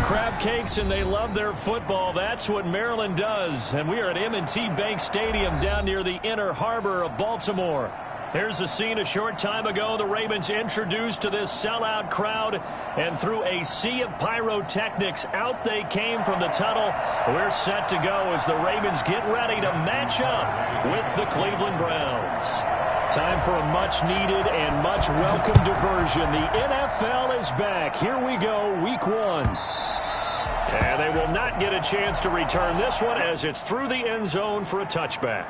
Crab cakes and they love their football. That's what Maryland does. And we are at M&T Bank Stadium down near the Inner Harbor of Baltimore. Here's a scene a short time ago. The Ravens introduced to this sellout crowd, and through a sea of pyrotechnics, out they came from the tunnel. We're set to go as the Ravens get ready to match up with the Cleveland Browns. Time for a much-needed and much-welcome diversion. The NFL is back. Here we go, Week 1. And they will not get a chance to return this one as it's through the end zone for a touchback.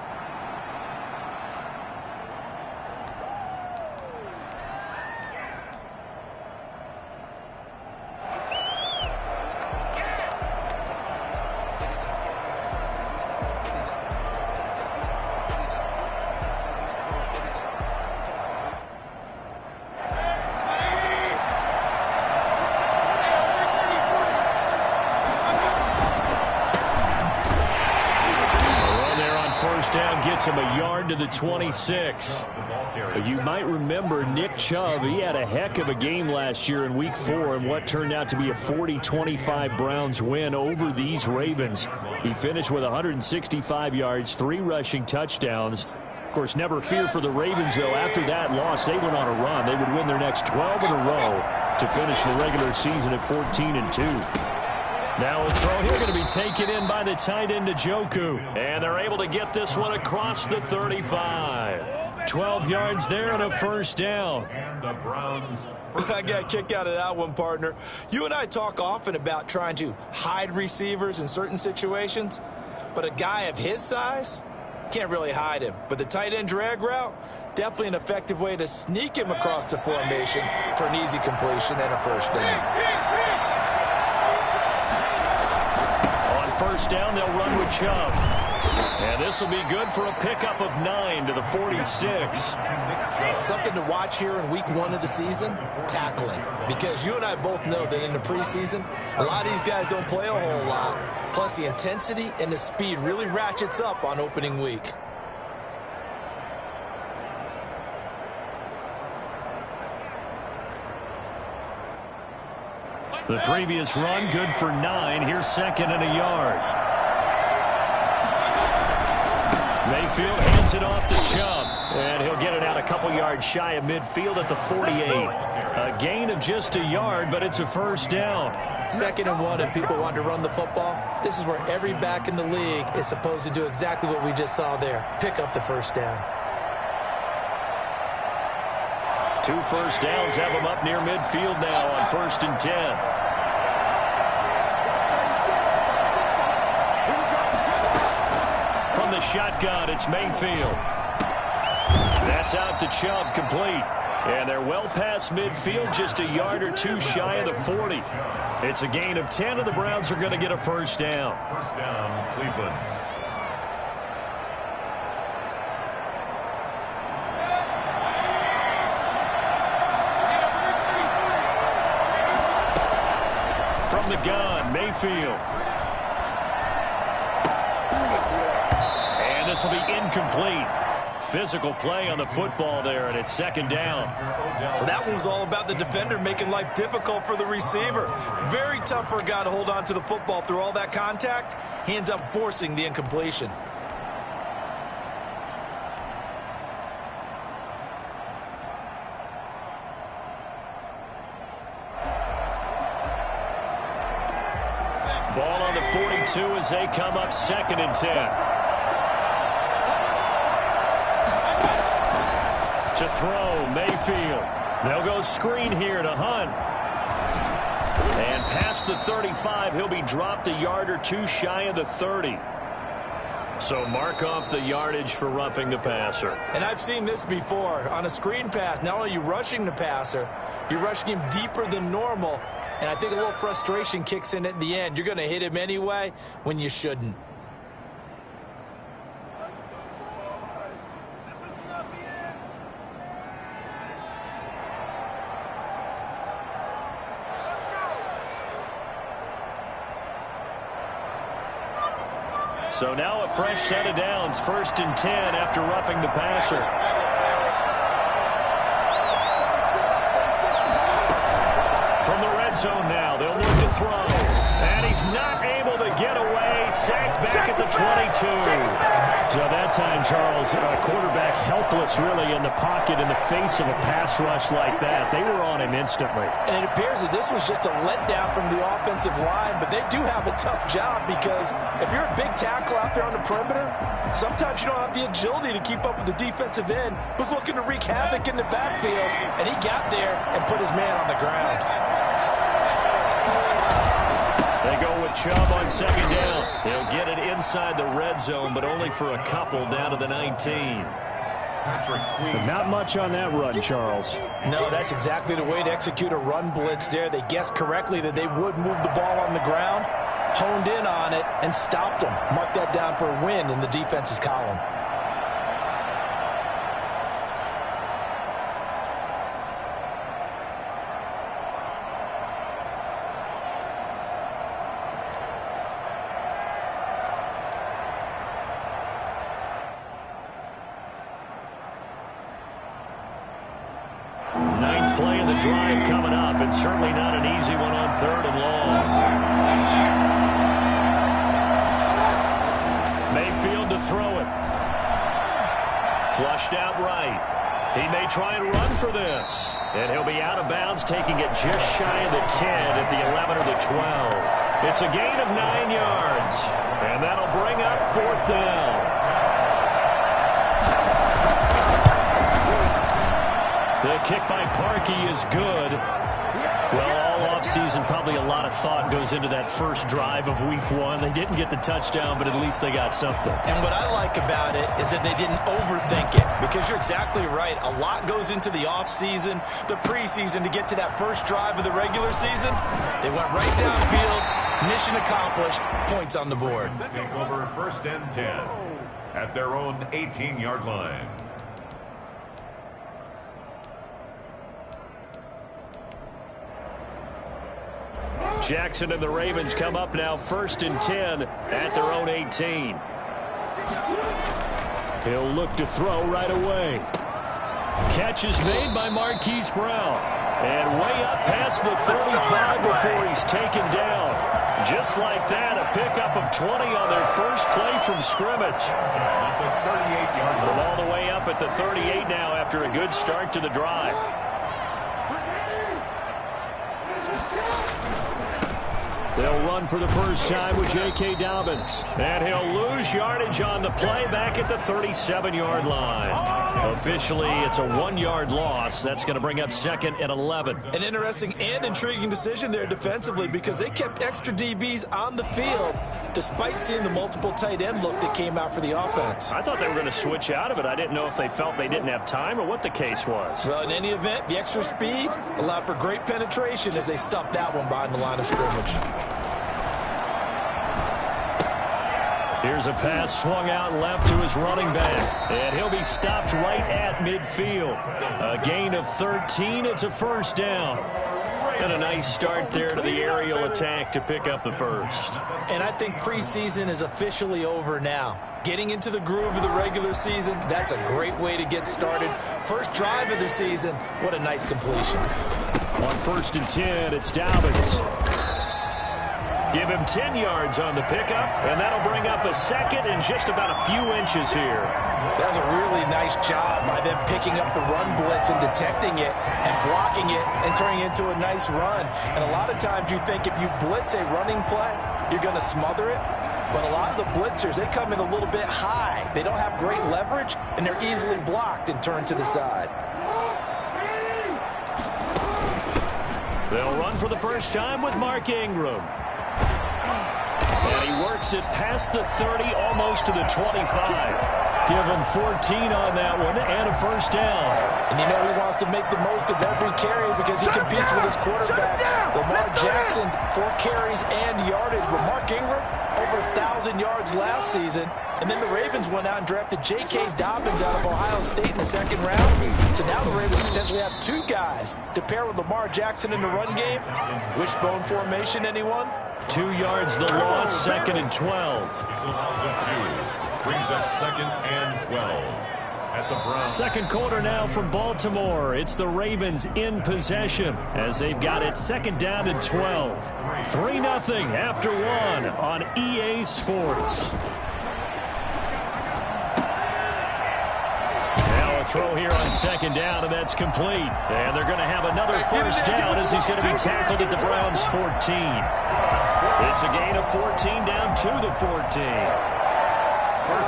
Gets him a yard to the 26. You might remember Nick Chubb. He had a heck of a game last year in Week 4 in what turned out to be a 40-25 Browns win over these Ravens. He finished with 165 yards, 3 rushing touchdowns. Of course, never fear for the Ravens, though. After that loss, they went on a run. They would win their next 12 in a row to finish the regular season at 14-2. Now a throw here going to be taken in by the tight end Njoku. And they're able to get this one across the 35. 12 yards there and a first down. And the Browns. I got a kick out of that one, partner. You and I talk often about trying to hide receivers in certain situations. But a guy of his size can't really hide him. But the tight end drag route, definitely an effective way to sneak him across the formation for an easy completion and a first down. First down, they'll run with Chubb. And this will be good for a pickup of 9 to the 46. Something to watch here in Week 1 of the season, tackling. Because you and I both know that in the preseason, a lot of these guys don't play a whole lot. Plus, the intensity and the speed really ratchets up on opening week. The previous run, good for 9. Here's second and a yard. Mayfield hands it off to Chubb. And he'll get it out a couple yards shy of midfield at the 48. A gain of just a yard, but it's a first down. 2nd and 1 if people want to run the football. This is where every back in the league is supposed to do exactly what we just saw there. Pick up the first down. 2 first downs have them up near midfield now on 1st and 10. From the shotgun, it's Mayfield. That's out to Chubb, complete. And they're well past midfield, just a yard or 2 shy of the 40. It's a gain of 10, and the Browns are going to get a first down. First down, Cleveland. From the gun, Mayfield. And this will be incomplete. Physical play on the football there, and it's 2nd down. Well, that one was all about the defender making life difficult for the receiver. Very tough for a guy to hold on to the football through all that contact. He ends up forcing the incompletion. Ball on the 42 as they come up 2nd and 10. To throw, Mayfield. They'll go screen here to Hunt. And past the 35, he'll be dropped a yard or 2 shy of the 30. So mark off the yardage for roughing the passer. And I've seen this before. On a screen pass, not only are you rushing the passer, you're rushing him deeper than normal. And I think a little frustration kicks in at the end. You're going to hit him anyway when you shouldn't. So now a fresh set of downs, 1st and 10 after roughing the passer. From the red zone now, they'll look to throw. he's not able to get away. Sacked back at the 22. So that time, Charles, quarterback helpless really in the pocket in the face of a pass rush like that. They were on him instantly. And it appears that this was just a letdown from the offensive line, but they do have a tough job because if you're a big tackle out there on the perimeter, sometimes you don't have the agility to keep up with the defensive end who's looking to wreak havoc in the backfield, and he got there and put his man on the ground. They go with Chubb on second down. They'll get it inside the red zone, but only for a couple down to the 19. But not much on that run, Charles. No, that's exactly the way to execute a run blitz there. They guessed correctly that they would move the ball on the ground, honed in on it, and stopped them. Mark that down for a win in the defense's column. Ninth play of the drive coming up, and certainly not an easy one on third and long. Mayfield to throw it. Flushed out right. He may try and run for this. And he'll be out of bounds, taking it just shy of the 10 at the 11 or the 12. It's a gain of 9 yards. And that'll bring up fourth down. The kick by Parkey is good. Well, all offseason, probably a lot of thought goes into that first drive of week one. They didn't get the touchdown, but at least they got something. And what I like about it is that they didn't overthink it, because you're exactly right. A lot goes into the offseason, the preseason, to get to that first drive of the regular season. They went right downfield, mission accomplished, points on the board. Take over first and 10 at their own 18-yard line. Jackson and the Ravens come up now first and 10 at their own 18. He'll look to throw right away. Catch is made by Marquise Brown. And way up past the 35 before he's taken down. Just like that, a pickup of 20 on their first play from scrimmage. From all the way up at the 38 now after a good start to the drive. They'll run for the first time with J.K. Dobbins. And he'll lose yardage on the play back at the 37-yard line. Officially, it's a 1-yard loss. That's going to bring up second and 11. An interesting and intriguing decision there defensively, because they kept extra DBs on the field despite seeing the multiple tight end look that came out for the offense. I thought they were going to switch out of it. I didn't know if they felt they didn't have time or what the case was. Well, in any event, the extra speed allowed for great penetration as they stuffed that one behind the line of scrimmage. Here's a pass swung out left to his running back. And he'll be stopped right at midfield. A gain of 13. It's a first down. And a nice start there to the aerial attack to pick up the first. And I think preseason is officially over now. Getting into the groove of the regular season, that's a great way to get started. First drive of the season, what a nice completion. On first and 10, it's Dobbins. Give him 10 yards on the pickup, and that'll bring up a second and just about a few inches here. That was a really nice job by them picking up the run blitz and detecting it and blocking it and turning it into a nice run. And a lot of times you think if you blitz a running play, you're going to smother it. But a lot of the blitzers, they come in a little bit high. They don't have great leverage, and they're easily blocked and turned to the side. They'll run for the first time with Mark Ingram. And he works it past the 30, almost to the 25. Give him 14 on that one and a first down. And you know he wants to make the most of every carry because he competes with his quarterback, Lamar Jackson, 4 carries and yardage. But Mark Ingram, over 1,000 yards last season. And then the Ravens went out and drafted J.K. Dobbins out of Ohio State in the second round. So now the Ravens potentially have 2 guys to pair with Lamar Jackson in the run game. Wishbone formation, anyone? 2 yards the loss, second and 12. It's a loss of 2. Brings up second and 12. at the Browns. Second quarter now from Baltimore. It's the Ravens in possession as they've got it second down and 12. 3-0 after one on EA Sports. Now a throw here on second down, and that's complete. And they're going to have another first down as he's going to be tackled at the Browns' 14. It's a gain of 14 down to the 14.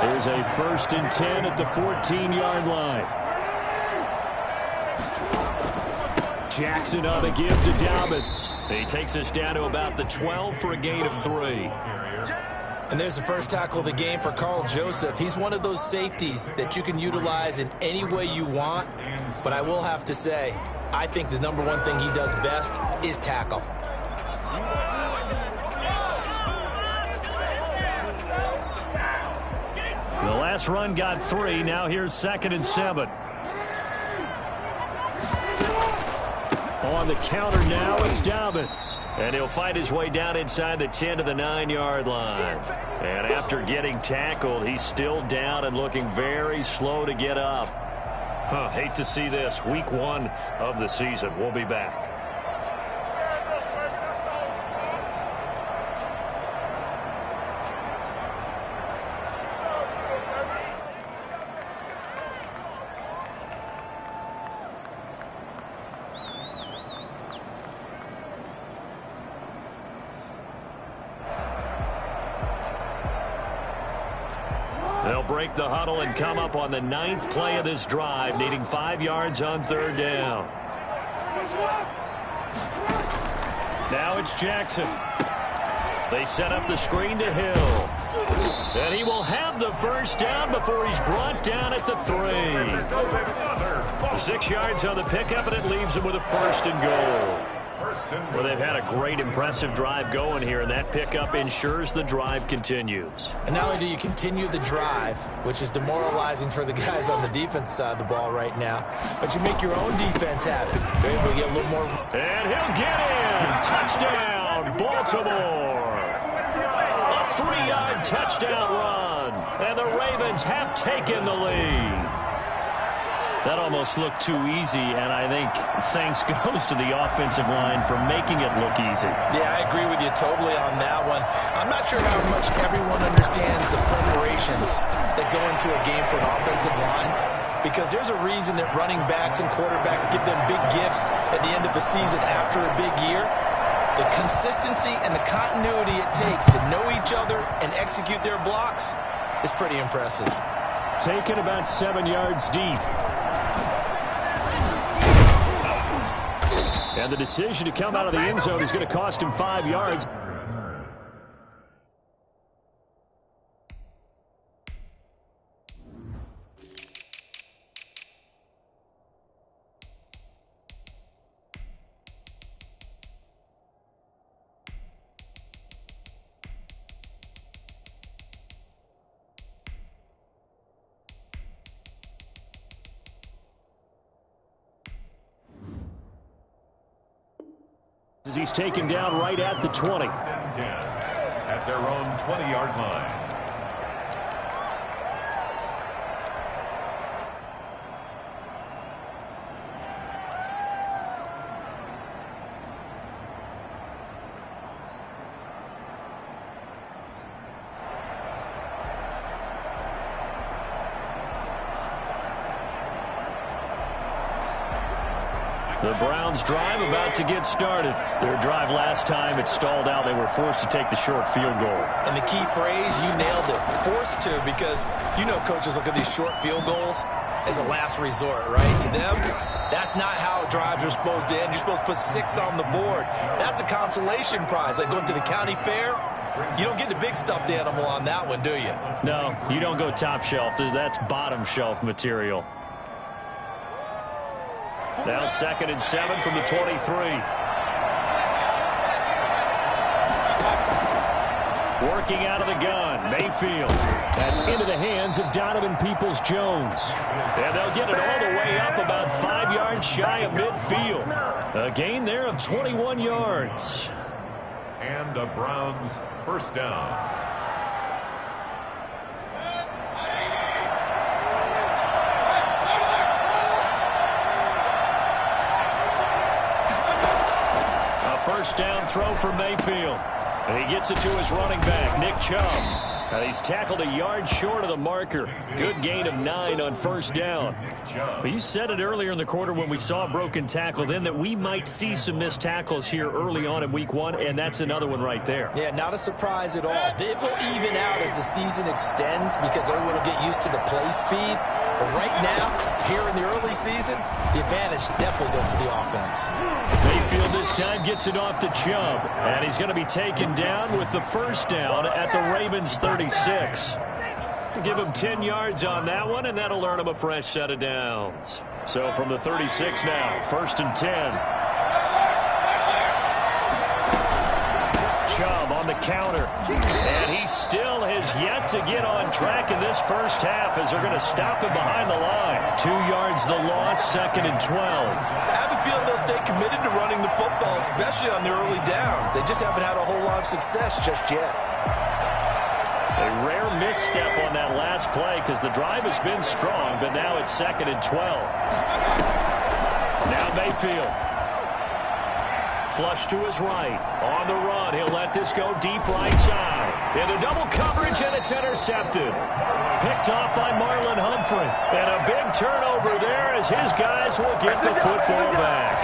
There's a 1st and 10 at the 14-yard line. Jackson on the give to Dobbins. He takes us down to about the 12 for a gain of 3. And there's the first tackle of the game for Carl Joseph. He's one of those safeties that you can utilize in any way you want. But I will have to say, I think the number one thing he does best is tackle. The last run got 3. Now here's 2nd and 7. On the counter now, it's Dobbins. And he'll fight his way down inside the 10 to the 9-yard line. And after getting tackled, he's still down and looking very slow to get up. Hate to see this. Week 1 of the season. We'll be back. They'll break the huddle and come up on the 9th play of this drive, needing 5 yards on 3rd down. Now it's Jackson. They set up the screen to Hill. And he will have the first down before he's brought down at the 3. 6 yards on the pickup, and it leaves him with a 1st and goal. Well, they've had a great, impressive drive going here, and that pickup ensures the drive continues. And not only do you continue the drive, which is demoralizing for the guys on the defense side of the ball right now, but you make your own defense happen. They're able to get a little more. And he'll get in. Touchdown, Baltimore. A 3-yard touchdown run. And the Ravens have taken the lead. That almost looked too easy, and I think thanks goes to the offensive line for making it look easy. Yeah, I agree with you totally on that one. I'm not sure how much everyone understands the preparations that go into a game for an offensive line, because there's a reason that running backs and quarterbacks give them big gifts at the end of the season after a big year. The consistency and the continuity it takes to know each other and execute their blocks is pretty impressive. Taken about 7 yards deep. And the decision to come out of the end zone is going to cost him 5 yards. As he's taken down right at the 20. At their own 20-yard line. The Browns drive about to get started. Their drive last time, it stalled out. They were forced to take the short field goal. And the key phrase, you nailed it, forced to, because you know coaches look at these short field goals as a last resort, right? To them, that's not how drives are supposed to end. You're supposed to put 6 on the board. That's a consolation prize, like going to the county fair. You don't get the big stuffed animal on that one, do you? No, you don't go top shelf. That's bottom shelf material. Now 2nd and 7 from the 23. Working out of the gun, Mayfield. That's into the hands of Donovan Peoples-Jones. And they'll get it all the way up about 5 yards shy of midfield. A gain there of 21 yards. And the Browns first down. first down throw for Mayfield. And he gets it to his running back, Nick Chubb. And he's tackled a yard short of the marker. Good gain of 9 on first down. But you said it earlier in the quarter when we saw a broken tackle then that we might see some missed tackles here early on in week 1, and that's another one right there. Yeah, not a surprise at all. It will even out as the season extends because everyone will get used to the play speed. But right now, here in the early season, the advantage definitely goes to the offense. Mayfield this time gets it off to Chubb, and he's going to be taken down with the first down at the Ravens 36. To give him 10 yards on that one, and that'll earn him a fresh set of downs. So from the 36 now, 1st and 10. Chubb on the counter, and he still has yet to get on track in this first half as they're going to stop him behind the line. 2 yards the loss, 2nd and 12. I have a feeling they'll stay committed to running the football, especially on the early downs. They just haven't had a whole lot of success just yet. A rare misstep on that last play because the drive has been strong, but now it's 2nd and 12. Now Mayfield. Flush to his right. On the run. He'll let this go deep right side. Into double coverage, and it's intercepted. Picked off by Marlon Humphrey. And a big turnover there as his guys will get the football back.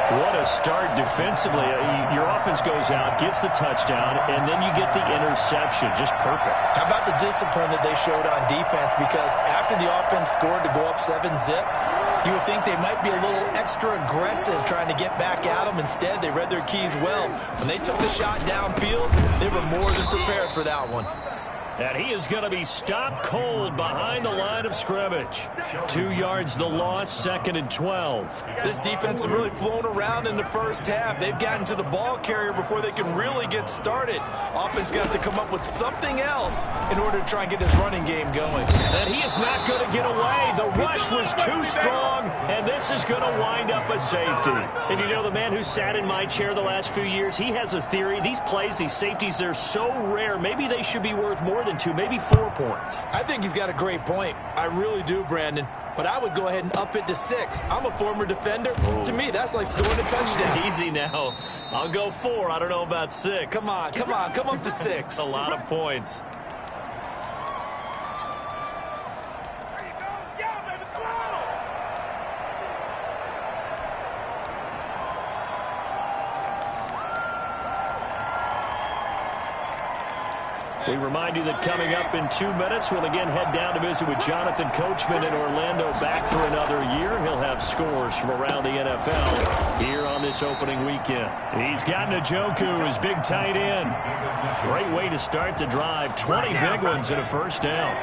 What a start defensively. Your offense goes out, gets the touchdown, and then you get the interception. Just perfect. How about the discipline that they showed on defense? Because after the offense scored to go up 7-zip, you would think they might be a little extra aggressive trying to get back at them. Instead, they read their keys well. When they took the shot downfield, they were more than prepared for that one. And he is going to be stopped cold behind the line of scrimmage. 2 yards the loss, 2nd and 12. This defense has really flown around in the first half. They've gotten to the ball carrier before they can really get started. Offense got to come up with something else in order to try and get his running game going. And he is not going to get away. The rush was too strong, and this is going to wind up a safety. And you know, the man who sat in my chair the last few years, he has a theory. These plays, these safeties, they're so rare. Maybe they should be worth more than 2, maybe 4 points. I think he's got a great point. I really do, Brandon. But I would go ahead and up it to 6. I'm a former defender. Oh. To me, that's like scoring a touchdown. Easy now. I'll go 4. I don't know about 6. Come on. Come up to 6. A lot of points. We remind you that coming up in 2 minutes, we'll again head down to visit with Jonathan Coachman in Orlando, back for another year. He'll have scores from around the NFL here on this opening weekend. He's got Njoku, his big tight end. Great way to start the drive. 20 big ones and a first down.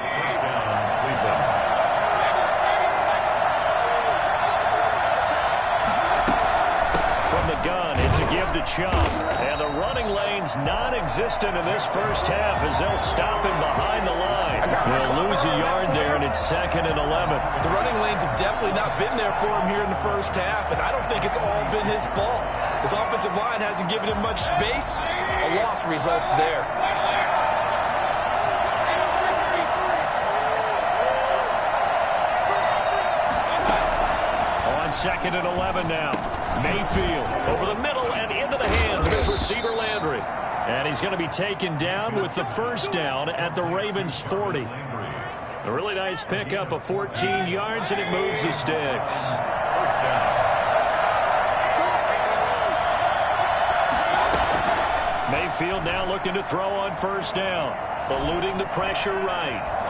From the gun, it's a give to Chubb. And the running lane's non-existent in this first half as they'll stop him behind the line. They'll lose a yard there, and it's 2nd and 11. The running lanes have definitely not been there for him here in the first half, and I don't think it's all been his fault. His offensive line hasn't given him much space. A loss results there. On 2nd and 11 now. Mayfield over the middle and into the hands of his receiver Landry. And he's going to be taken down with the first down at the Ravens 40. A really nice pickup of 14 yards, and it moves the sticks. First down. Mayfield now looking to throw on first down. Eluding the pressure right.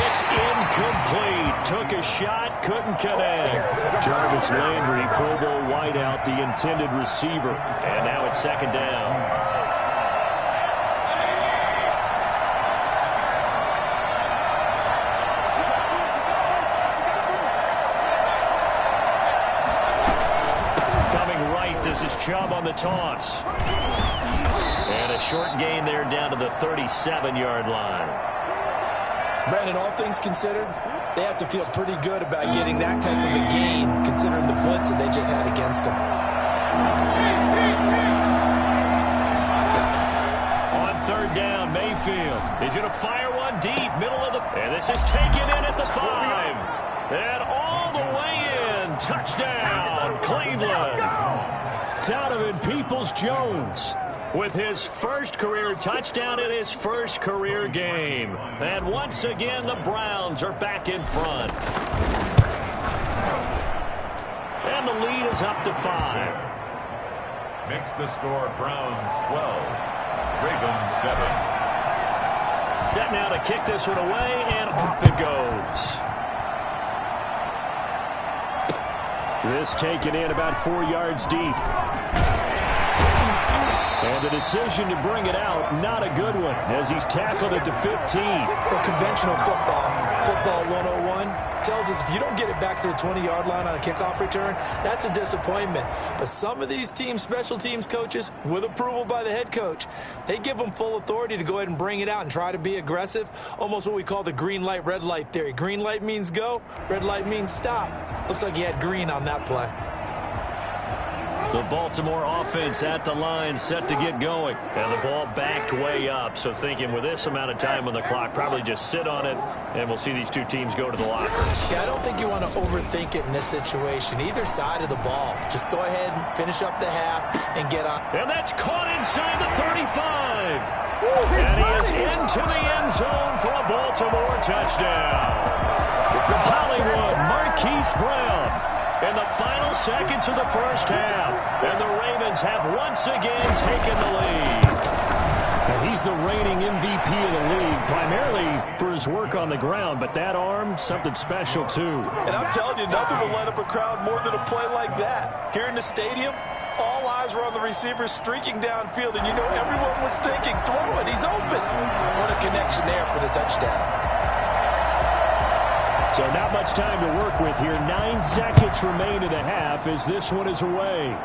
It's incomplete. Took a shot, couldn't connect. Jarvis Landry, Pro Bowl wideout, the intended receiver. And now it's 2nd down. Coming right, this is Chubb on the toss. And a short gain there down to the 37-yard line. Brandon, all things considered, they have to feel pretty good about getting that type of a gain, considering the blitz that they just had against them. On 3rd down, Mayfield. He's going to fire one deep, middle of the... And this is taken in at the 5. And all the way in. Touchdown, Cleveland. Donovan Peoples-Jones with his first career touchdown in his first career game. And once again, the Browns are back in front. And the lead is up to 5. Makes the score Browns 12, Ravens 7. Set now to kick this one away, and off it goes. This taken in about 4 yards deep. And the decision to bring it out, not a good one, as he's tackled at the 15. Well, conventional football 101, tells us if you don't get it back to the 20-yard line on a kickoff return, that's a disappointment. But some of these special teams coaches, with approval by the head coach, they give them full authority to go ahead and bring it out and try to be aggressive, almost what we call the green light, red light theory. Green light means go, red light means stop. Looks like he had green on that play. The Baltimore offense at the line, set to get going. And the ball backed way up. So thinking with this amount of time on the clock, probably just sit on it, and we'll see these two teams go to the lockers. Yeah, I don't think you want to overthink it in this situation. Either side of the ball. Just go ahead and finish up the half and get on. And that's caught inside the 35. And he is into the end zone for a Baltimore touchdown. From Hollywood, Marquise Brown. In the final seconds of the first half. And the Ravens have once again taken the lead. And he's the reigning MVP of the league, primarily for his work on the ground, but that arm, something special too. And I'm telling you, nothing will light up a crowd more than a play like that. Here in the stadium, all eyes were on the receiver streaking downfield, and you know everyone was thinking, throw it, he's open. What a connection there for the touchdown. So not much time to work with here. 9 seconds remain in the half as this one is away.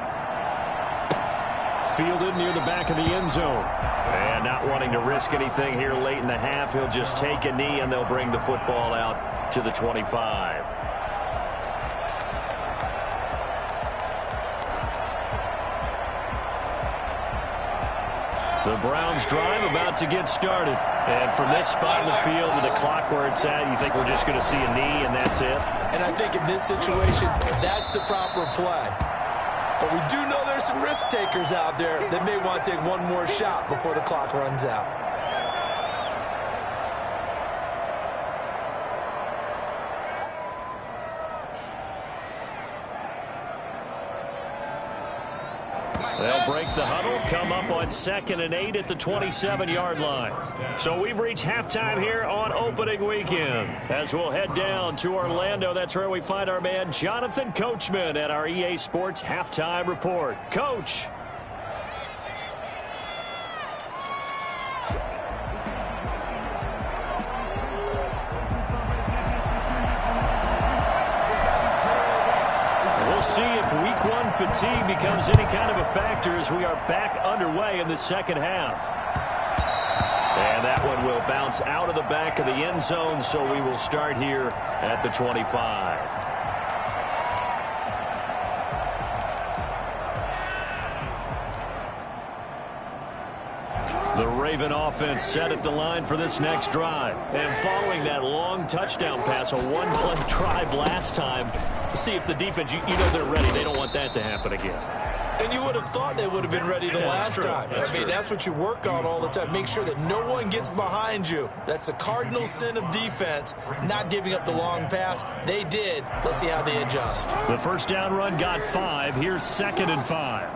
Fielded near the back of the end zone. And not wanting to risk anything here late in the half, he'll just take a knee and they'll bring the football out to the 25. The Browns drive about to get started. And from this spot in the field with the clock where it's at, you think we're just going to see a knee and that's it? And I think in this situation, that's the proper play. But we do know there's some risk takers out there that may want to take one more shot before the clock runs out. They'll break the huddle, come up on 2nd and 8 at the 27-yard line. So we've reached halftime here on opening weekend. As we'll head down to Orlando, that's where we find our man Jonathan Coachman at our EA Sports Halftime Report. Coach. We'll see if week 1 fatigue becomes any kind of a factor as we are back underway in the second half. And that one will bounce out of the back of the end zone, so we will start here at the 25. The Raven offense set at the line for this next drive. And following that long touchdown pass, a one-play drive last time, see if the defense, you know they're ready. They don't want that to happen again. And you would have thought they would have been ready the last time. I mean, that's what you work on all the time. Make sure that no one gets behind you. That's the cardinal sin of defense, not giving up the long pass. They did. Let's see how they adjust. The first down run got 5. Here's 2nd and 5.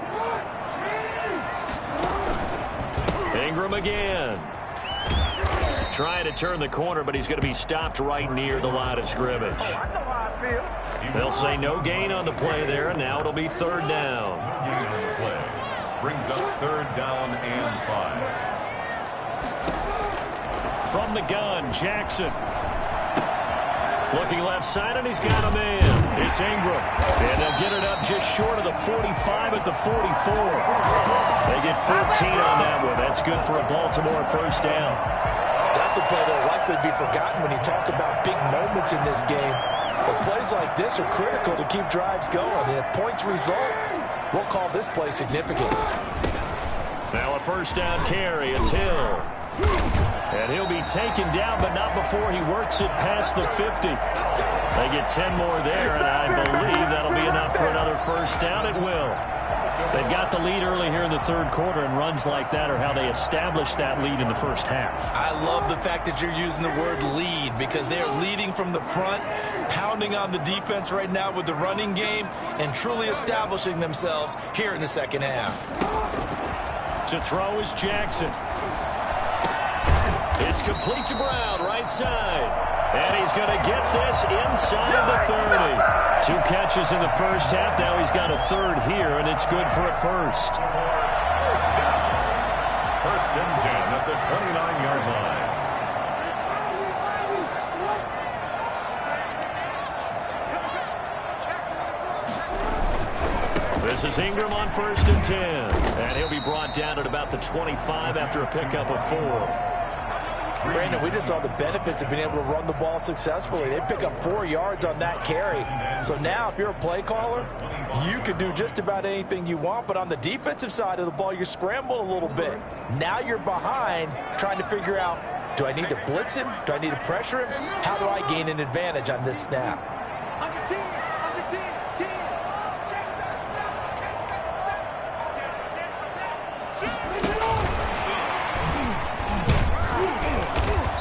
Ingram again. Trying to turn the corner, but he's going to be stopped right near the line of scrimmage. They'll say no gain on the play there, and now it'll be 3rd down. Gain on the play brings up 3rd down and 5. From the gun, Jackson. Looking left side, and he's got a man. It's Ingram. And they'll get it up just short of the 45 at the 44. They get 14 on that one. That's good for a Baltimore first down. That's a play that will likely be forgotten when you talk about big moments in this game. But plays like this are critical to keep drives going. And if points result, we'll call this play significant. Now a first down carry. It's Hill. And he'll be taken down, but not before he works it past the 50. They get 10 more there, and I believe that'll be enough for another first down. It will. They've got the lead early here in the third quarter, and runs like that are how they establish that lead in the first half. I love the fact that you're using the word lead because they're leading from the front, pounding on the defense right now with the running game, and truly establishing themselves here in the second half. To throw is Jackson. It's complete to Brown, right side. And he's going to get this inside the 30. 2 catches in the first half. Now he's got a third here, and it's good for a first. First down. First and 10 at the 29-yard line. This is Ingram on first and 10. And he'll be brought down at about the 25 after a pickup of 4. Brandon, we just saw the benefits of being able to run the ball successfully. They pick up 4 yards on that carry. So now if you're a play caller, you can do just about anything you want. But on the defensive side of the ball, you're scrambling a little bit. Now you're behind trying to figure out, do I need to blitz him? Do I need to pressure him? How do I gain an advantage on this snap?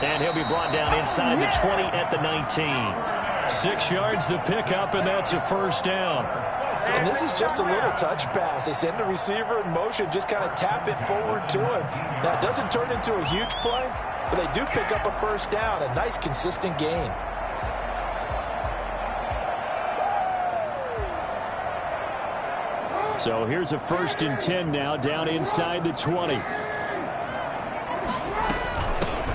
And he'll be brought down inside the 20 at the 19. 6 yards the pickup, and that's a first down. And this is just a little touch pass. They send the receiver in motion, just kind of tap it forward to him. Now, it doesn't turn into a huge play, but they do pick up a first down, a nice, consistent gain. So here's a first and 10 now, down inside the 20.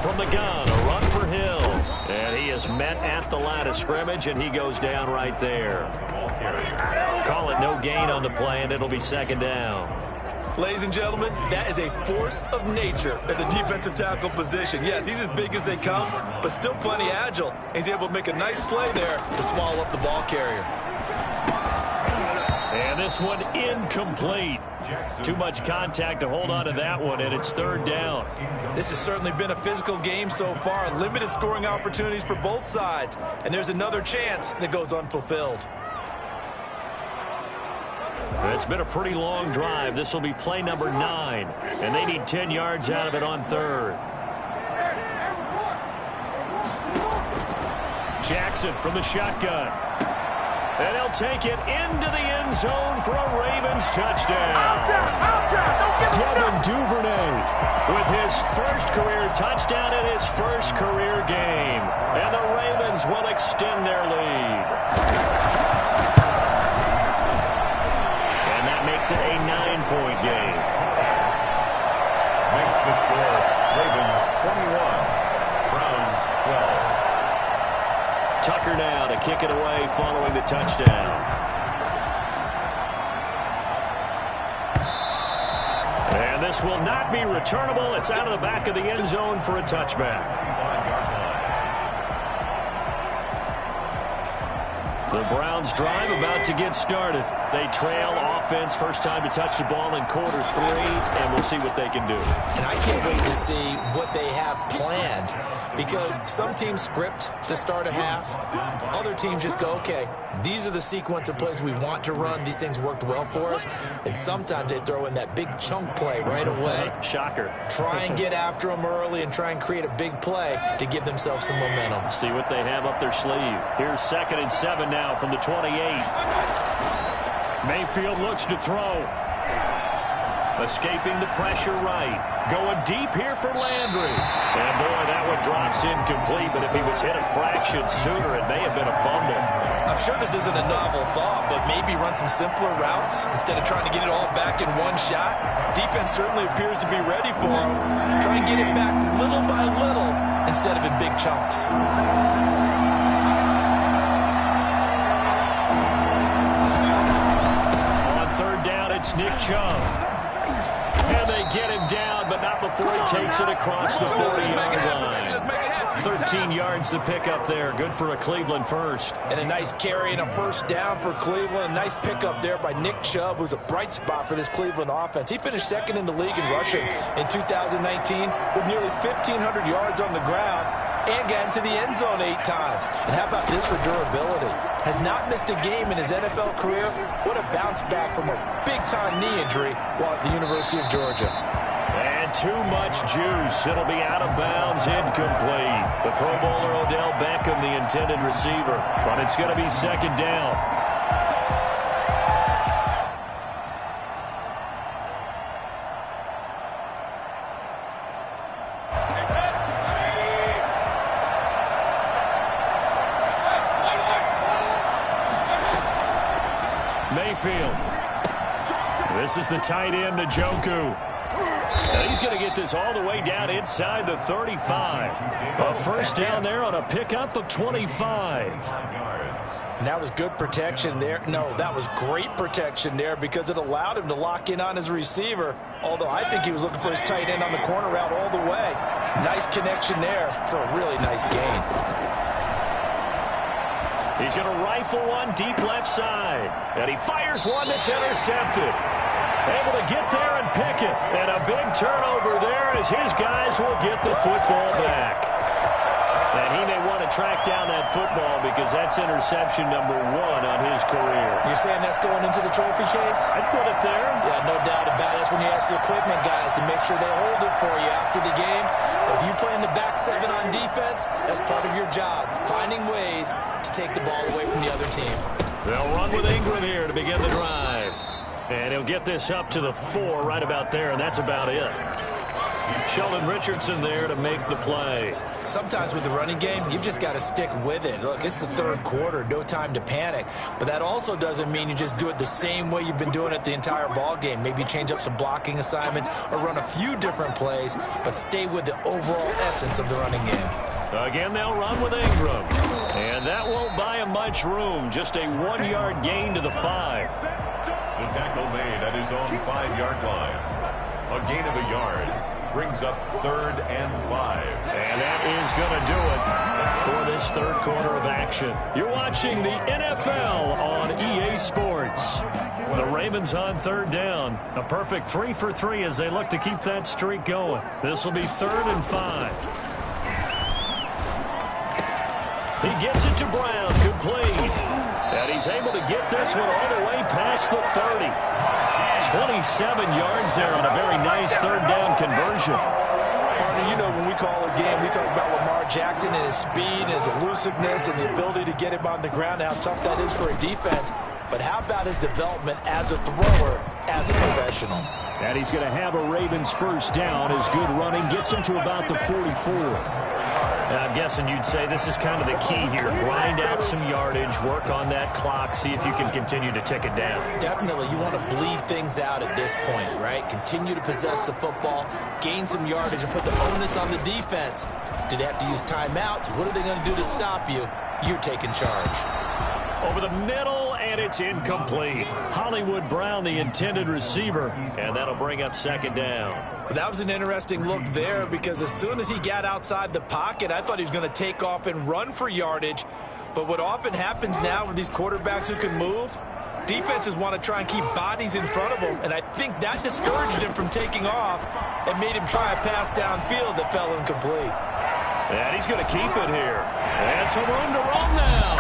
From the gun, a run for Hill. And he is met at the line of scrimmage, and he goes down right there. Call it no gain on the play, and it'll be second down. Ladies and gentlemen, that is a force of nature at the defensive tackle position. Yes, he's as big as they come, but still plenty agile. He's able to make a nice play there to swallow up the ball carrier. And this one incomplete. Too much contact to hold on to that one, and it's third down. This has certainly been a physical game so far. Limited scoring opportunities for both sides. And there's another chance that goes unfulfilled. It's been a pretty long drive. This will be play number 9. And they need 10 yards out of it on third. Jackson from the shotgun. And he'll take it into the end zone for a Ravens touchdown. Devin Duvernay with his first career touchdown in his first career game. And the Ravens will extend their lead. And that makes it a 9-point game. Makes the score Ravens 21, Browns 12. Tucker now to kick it away following the touchdown. And this will not be returnable. It's out of the back of the end zone for a touchback. The Browns drive about to get started. They trail offense, first time to touch the ball in quarter 3, and we'll see what they can do. And I can't wait to see what they have planned, because some teams script to start a half. Other teams just go, okay, these are the sequence of plays we want to run. These things worked well for us. And sometimes they throw in that big chunk play right away. Shocker. Try and get after them early and try and create a big play to give themselves some momentum. See what they have up their sleeve. Here's 2nd and 7 now from the 28. Mayfield looks to throw. Escaping the pressure right. Going deep here for Landry. And boy, that one drops incomplete, but if he was hit a fraction sooner, it may have been a fumble. I'm sure this isn't a novel thought, but maybe run some simpler routes instead of trying to get it all back in one shot. Defense certainly appears to be ready for him. Try and get it back little by little instead of in big chunks. On third down, it's Nick Chubb. And they get him down, but not before he takes it across the 40-yard line. 13 yards to pick up there. Good for a Cleveland first. And a nice carry and a first down for Cleveland. A nice pickup there by Nick Chubb, who's a bright spot for this Cleveland offense. He finished 2nd in the league in rushing in 2019 with nearly 1,500 yards on the ground. and got into the end zone 8 times. And how about this for durability? Has not missed a game in his NFL career. What a bounce back from a big-time knee injury while at the University of Georgia. And too much juice. It'll be out of bounds, incomplete. The Pro Bowler Odell Beckham, the intended receiver. But it's going to be second down. Mayfield. This is the tight end, Njoku. And he's going to get this all the way down inside the 35. A first down there on a pickup of 25. And that was good protection there. No, that was great protection there because it allowed him to lock in on his receiver. Although I think he was looking for his tight end on the corner route all the way. Nice connection there for a really nice gain. He's going to rifle one deep left side. And he fires one that's intercepted. Able to get there and pick it. And a big turnover there as his guys will get the football back. And he may want to track down that football because that's interception number 1 on his career. You're saying that's going into the trophy case? I'd put it there. Yeah, no doubt about it. That's when you ask the equipment guys to make sure they hold it for you after the game. But if you play in the back 7 on defense, that's part of your job, finding ways to take the ball away from the other team. They'll run with Ingram here to begin the drive. And he'll get this up to the 4 right about there, and that's about it. Sheldon Richardson there to make the play. Sometimes with the running game, you've just got to stick with it. Look, it's the third quarter, no time to panic. But that also doesn't mean you just do it the same way you've been doing it the entire ball game. Maybe change up some blocking assignments or run a few different plays, but stay with the overall essence of the running game. Again, they'll run with Ingram. And that won't buy him much room. Just a 1-yard gain to the 5. The tackle made at his own 5-yard line. A gain of a yard brings up 3rd and 5. And that is going to do it for this third quarter of action. You're watching the NFL on EA Sports. The Ravens on 3rd down. A perfect 3 for 3 as they look to keep that streak going. This will be 3rd and 5. He gets it to Brown, complete. And he's able to get this one all the way past the 30. 27 yards there on a very nice 3rd down conversion. Partner, you know when we call a game, we talk about Lamar Jackson and his speed, his elusiveness, and the ability to get him on the ground, how tough that is for a defense. But how about his development as a thrower, as a professional? And he's going to have a Ravens first down. His good running gets him to about the 44. And I'm guessing you'd say this is kind of the key here. Grind out some yardage, work on that clock, see if you can continue to tick it down. Definitely. You want to bleed things out at this point, right? Continue to possess the football, gain some yardage, and put the onus on the defense. Do they have to use timeouts? What are they going to do to stop you? You're taking charge. Over the middle, and it's incomplete. Hollywood Brown, the intended receiver, and that'll bring up 2nd down. That was an interesting look there because as soon as he got outside the pocket, I thought he was going to take off and run for yardage. But what often happens now with these quarterbacks who can move, defenses want to try and keep bodies in front of them, and I think that discouraged him from taking off and made him try a pass downfield that fell incomplete. And he's going to keep it here. And some room to run now.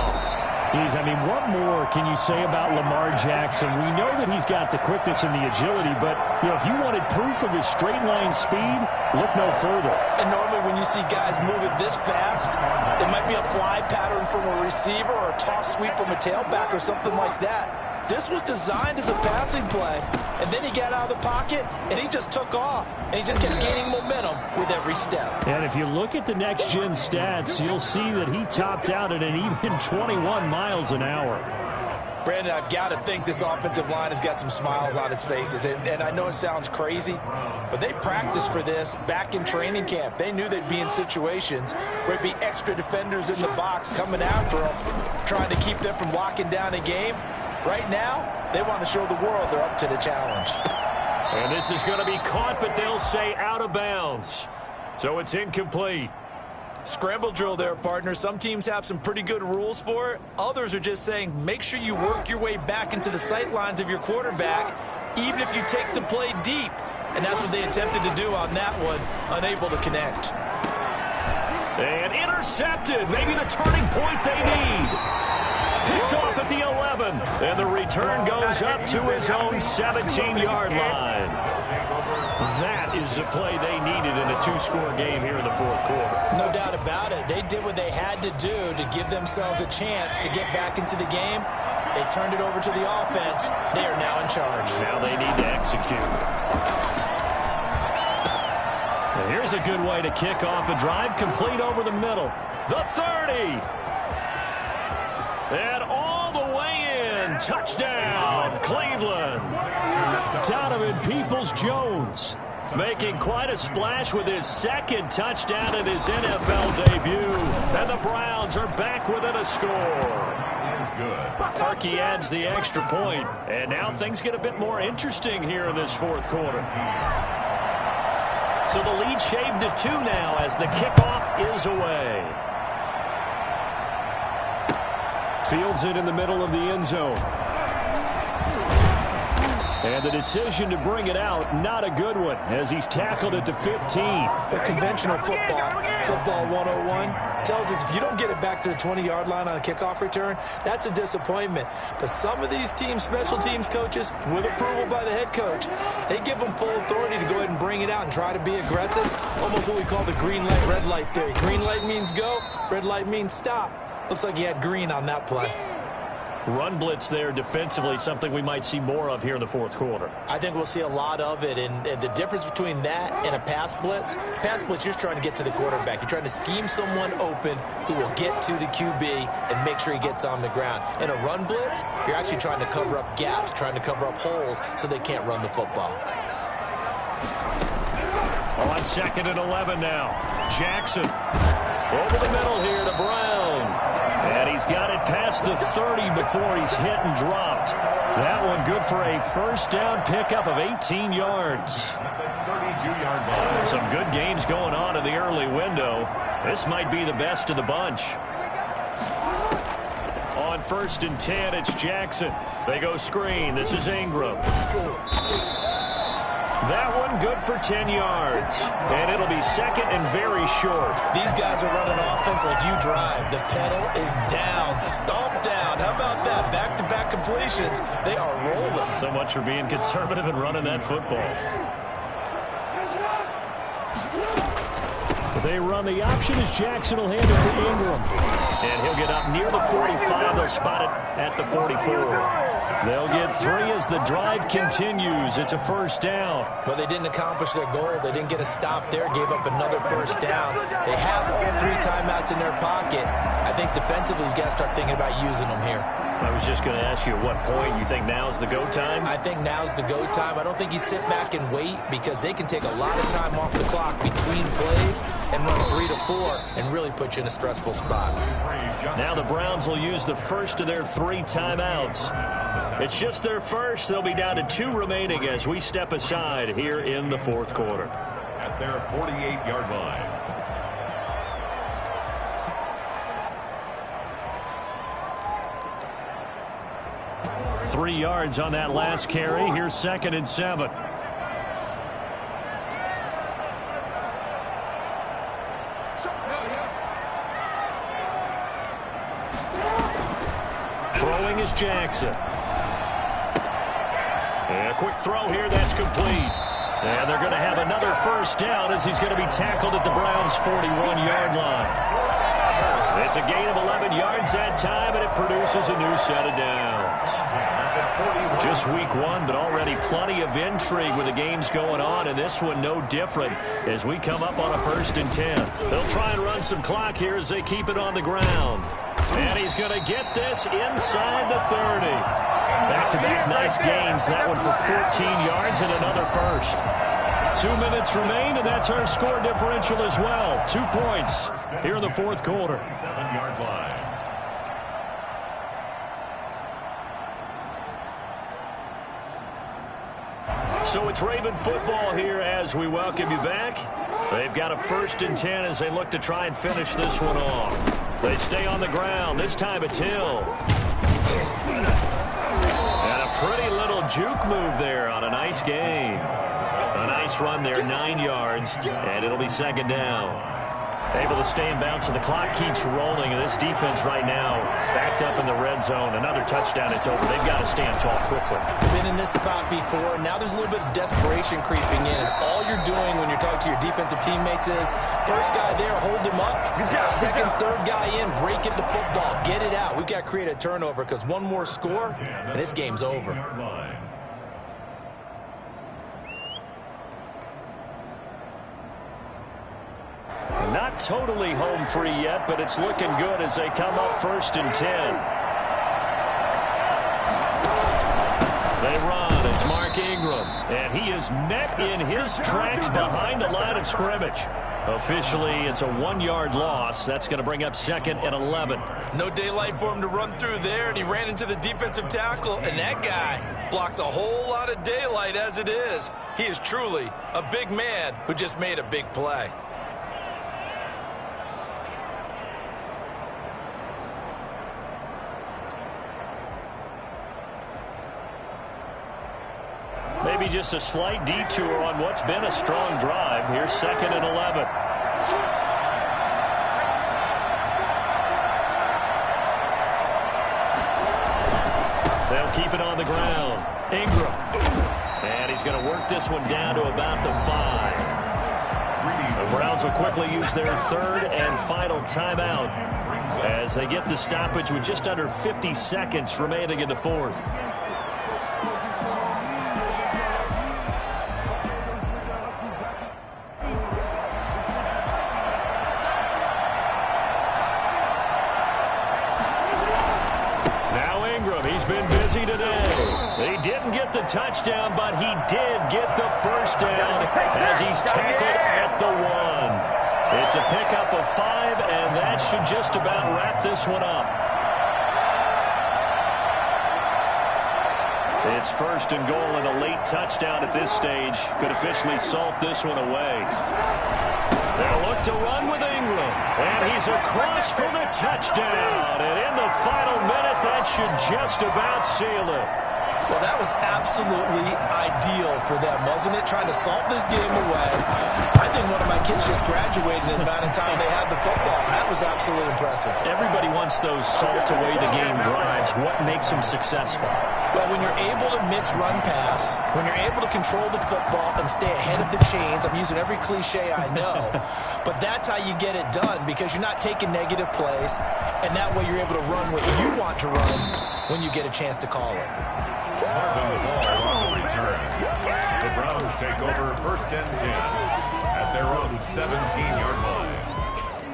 I mean, what more can you say about Lamar Jackson? We know that he's got the quickness and the agility, but, you know, if you wanted proof of his straight line speed, look no further. And normally when you see guys moving this fast, it might be a fly pattern from a receiver or a toss sweep from a tailback or something like that. This was designed as a passing play, and then he got out of the pocket, and he just took off, and he just kept gaining momentum with every step. And if you look at the next-gen stats, you'll see that he topped out at an even 21 miles an hour. Brandon, I've got to think this offensive line has got some smiles on its faces, and I know it sounds crazy, but they practiced for this back in training camp. They knew they'd be in situations where there'd be extra defenders in the box coming after them, trying to keep them from locking down a game. Right now, they want to show the world they're up to the challenge. And this is going to be caught, but they'll say out of bounds. So it's incomplete. Scramble drill there, partner. Some teams have some pretty good rules for it. Others are just saying make sure you work your way back into the sight lines of your quarterback, even if you take the play deep. And that's what they attempted to do on that one, unable to connect. And intercepted. Maybe the turning point they need. Picked off at the 11. And the return goes up to his own 17-yard line. That is the play they needed in a two-score game here in the fourth quarter. No doubt about it. They did what they had to do to give themselves a chance to get back into the game. They turned it over to the offense. They are now in charge. Now they need to execute. And here's a good way to kick off a drive, complete over the middle. The 30. And all the way in. Touchdown, Cleveland. Donovan Peoples-Jones making quite a splash with his second touchdown in his NFL debut. And the Browns are back within a score. Parkey adds the extra point, and now things get a bit more interesting here in this fourth quarter. So the lead shaved to 2 now as the kickoff is away. Fields it in the middle of the end zone. And the decision to bring it out, not a good one, as he's tackled it to 15. The conventional football 101, tells us if you don't get it back to the 20-yard line on a kickoff return, that's a disappointment. But some of these teams, special teams coaches, with approval by the head coach, they give them full authority to go ahead and bring it out and try to be aggressive. Almost what we call the green light, red light theory. Green light means go, red light means stop. Looks like he had green on that play. Run blitz there defensively, something we might see more of here in the fourth quarter. I think we'll see a lot of it, and the difference between that and a pass blitz, you're just trying to get to the quarterback. You're trying to scheme someone open who will get to the QB and make sure he gets on the ground. In a run blitz, you're actually trying to cover up gaps, trying to cover up holes so they can't run the football. On 2nd and 11 now. Jackson over the middle here to Brown. And he's got it past the 30 before he's hit and dropped. That one good for a first down pickup of 18 yards. Some good games going on in the early window. This might be the best of the bunch. On 1st and 10, it's Jackson. They go screen. This is Ingram. That one good for 10 yards. And it'll be 2nd and very short. These guys are running offense like you drive. The pedal is down. Stomp down. How about that? Back-to-back completions. They are rolling. So much for being conservative and running that football. They run the option as Jackson will hand it to Ingram. And he'll get up near the 45. They'll spot it at the 44. They'll get 3 as the drive continues. It's a first down. Well, they didn't accomplish their goal. They didn't get a stop there. Gave up another first down. They have all 3 timeouts in their pocket. I think defensively, you've got to start thinking about using them here. I was just going to ask you at what point you think now's the go time? I think now's the go time. I don't think you sit back and wait because they can take a lot of time off the clock between plays and run 3 to 4 and really put you in a stressful spot. Now the Browns will use the first of their 3 timeouts. It's just their first. They'll be down to 2 remaining as we step aside here in the fourth quarter. At their 48-yard line. Three yards on that last carry. Here's 2nd and 7. Throwing is Jackson. And a quick throw here. That's complete. And they're going to have another first down as he's going to be tackled at the Browns' 41-yard line. It's a gain of 11 yards that time, and it produces a new set of downs. Just week 1, but already plenty of intrigue with the games going on, and this one no different as we come up on a 1st and 10. They'll try and run some clock here as they keep it on the ground. And he's going to get this inside the 30. Back-to-back nice gains. That one for 14 yards and another first. 2 minutes remain, and that's our score differential as well. 2 points here in the fourth quarter. 7-yard line. So it's Raven football here as we welcome you back. They've got a 1st and 10 as they look to try and finish this one off. They stay on the ground. This time it's Hill. And a pretty little juke move there on a nice game. A nice run there, 9 yards, and it'll be 2nd down. Able to stay in bounds, so the clock keeps rolling. And this defense right now backed up in the red zone. Another touchdown, it's over. They've got to stand tall quickly. Been in this spot before. Now there's a little bit of desperation creeping in. And all you're doing when you're talking to your defensive teammates is, first guy there, hold him up. Second, third guy in, break it the football. Get it out. We've got to create a turnover because one more score, and this game's over. Not totally home free yet, but it's looking good as they come up 1st and 10. They run. It's Mark Ingram. And he is met in his tracks behind the line of scrimmage. Officially, it's a 1-yard loss. That's going to bring up 2nd and 11. No daylight for him to run through there, and he ran into the defensive tackle, and that guy blocks a whole lot of daylight as it is. He is truly a big man who just made a big play. Maybe just a slight detour on what's been a strong drive. Here's 2nd and 11. They'll keep it on the ground. Ingram. And he's going to work this one down to about the 5. The Browns will quickly use their 3rd and final timeout as they get the stoppage with just under 50 seconds remaining in the 4th. Touchdown, but he did get the first down as he's tackled at the 1. It's a pickup of 5, and that should just about wrap this one up. It's 1st and goal, and a late touchdown at this stage could officially salt this one away. They'll look to run with Ingram, and he's across for the touchdown. And in the final minute, that should just about seal it. Well, that was absolutely ideal for them, wasn't it? Trying to salt this game away. I think one of my kids just graduated in the amount of time they had the football. That was absolutely impressive. Everybody wants those salt away the game drives. What makes them successful? Well, when you're able to mix run-pass, when you're able to control the football and stay ahead of the chains, I'm using every cliche I know, but that's how you get it done because you're not taking negative plays, and that way you're able to run what you want to run when you get a chance to call it. Marvin the ball on the return. The Browns take over 1st and 10 at their own 17-yard line.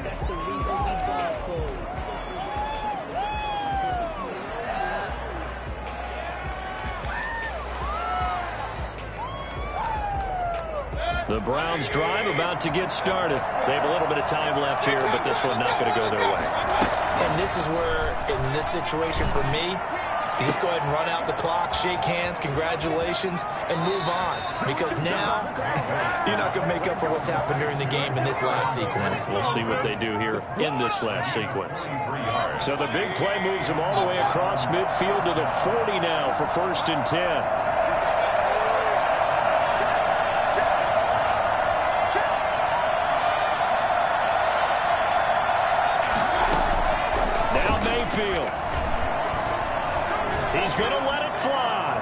That's the reason we ball for. The Browns drive about to get started. They have a little bit of time left here, but this one not going to go their way. And this is where, in this situation for me, you just go ahead and run out the clock, shake hands, congratulations, and move on. Because now, you're not going to make up for what's happened during the game in this last sequence. We'll see what they do here in this last sequence. So the big play moves them all the way across midfield to the 40 now for 1st and 10. Now Mayfield. He's going to let it fly.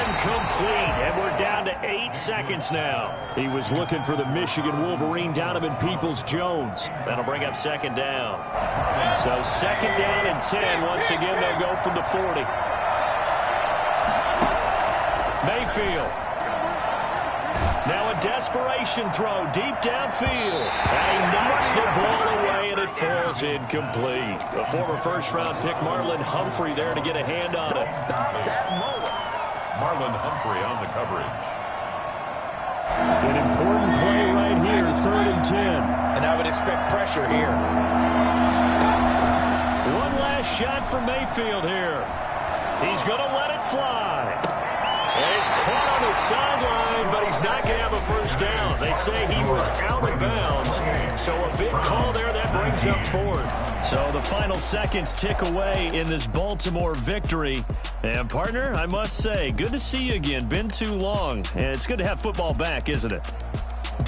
Incomplete. And we're down to 8 seconds now. He was looking for the Michigan Wolverine, Donovan Peoples-Jones. That'll bring up 2nd down. So 2nd down and 10. Once again, they'll go from the 40. Mayfield. Now a desperation throw deep downfield. And he knocks the ball away, and it falls incomplete. The former first-round pick, Marlon Humphrey, there to get a hand on it. Marlon Humphrey on the coverage. An important play right here, 3rd and 10. And I would expect pressure here. One last shot for Mayfield here. He's going to let it fly. And he's caught on the sideline, but he's not going to have a first down. They say he was out of bounds. So a big call there that brings up 4th. So the final seconds tick away in this Baltimore victory. And, partner, I must say, good to see you again. Been too long. And it's good to have football back, isn't it?